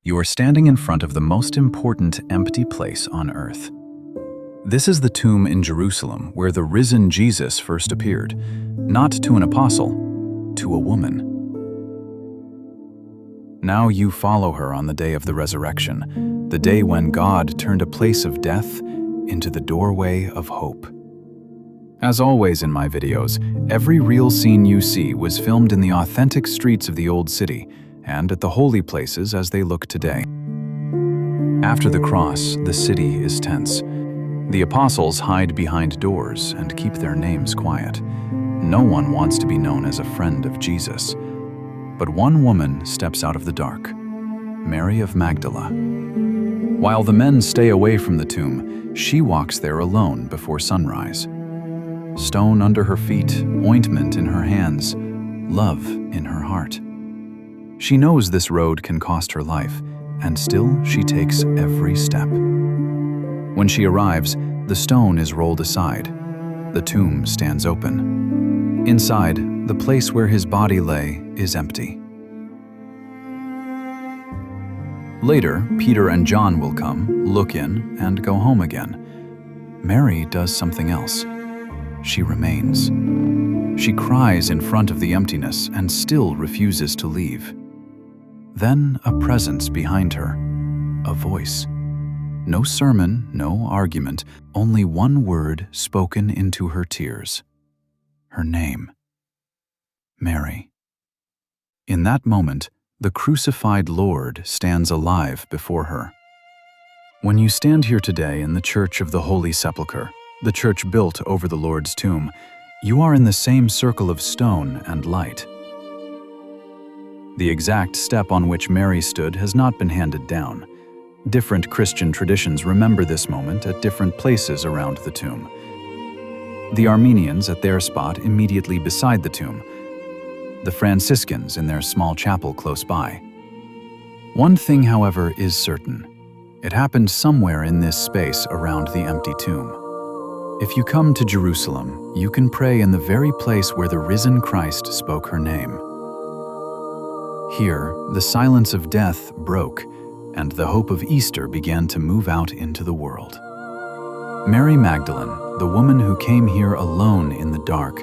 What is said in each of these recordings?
You are standing in front of the most important empty place on earth. This is the tomb in Jerusalem where the risen Jesus first appeared, not to an apostle, to a woman. Now you follow her on the day of the resurrection, the day when God turned a place of death into the doorway of hope. As always in my videos, every real scene you see was filmed in the authentic streets of the old city and at the holy places as they look today. After the cross, the city is tense. The apostles hide behind doors and keep their names quiet. No one wants to be known as a friend of Jesus. But one woman steps out of the dark, Mary of Magdalene. While the men stay away from the tomb, she walks there alone before sunrise. Stone under her feet, ointment in her hands, love in her heart. She knows this road can cost her life, and still she takes every step. When she arrives, the stone is rolled aside. The tomb stands open. Inside, the place where his body lay is empty. Later, Peter and John will come, look in, and go home again. Mary does something else. She remains. She cries in front of the emptiness and still refuses to leave. Then a presence behind her, a voice. No sermon, no argument, only one word spoken into her tears. Her name. Mary. In that moment, the crucified Lord stands alive before her. When you stand here today in the Church of the Holy Sepulchre, the church built over the Lord's tomb, you are in the same circle of stone and light. The exact step on which Mary stood has not been handed down. Different Christian traditions remember this moment at different places around the tomb. The Armenians at their spot immediately beside the tomb, the Franciscans in their small chapel close by. One thing, however, is certain. It happened somewhere in this space around the empty tomb. If you come to Jerusalem, you can pray in the very place where the risen Christ spoke her name. Here, the silence of death broke, and the hope of Easter began to move out into the world. Mary Magdalene, the woman who came here alone in the dark,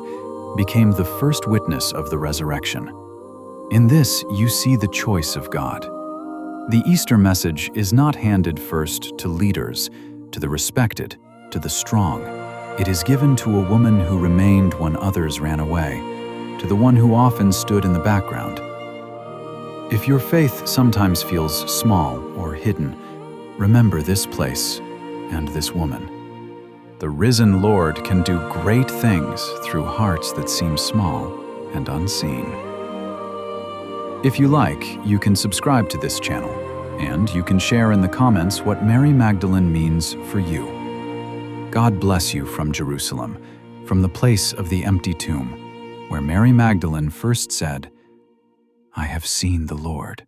became the first witness of the resurrection. In this, you see the choice of God. The Easter message is not handed first to leaders, to the respected, to the strong. It is given to a woman who remained when others ran away, to the one who often stood in the background. If your faith sometimes feels small or hidden, remember this place and this woman. The risen Lord can do great things through hearts that seem small and unseen. If you like, you can subscribe to this channel, and you can share in the comments what Mary Magdalene means for you. God bless you from Jerusalem, from the place of the empty tomb, where Mary Magdalene first said, "I have seen the Lord."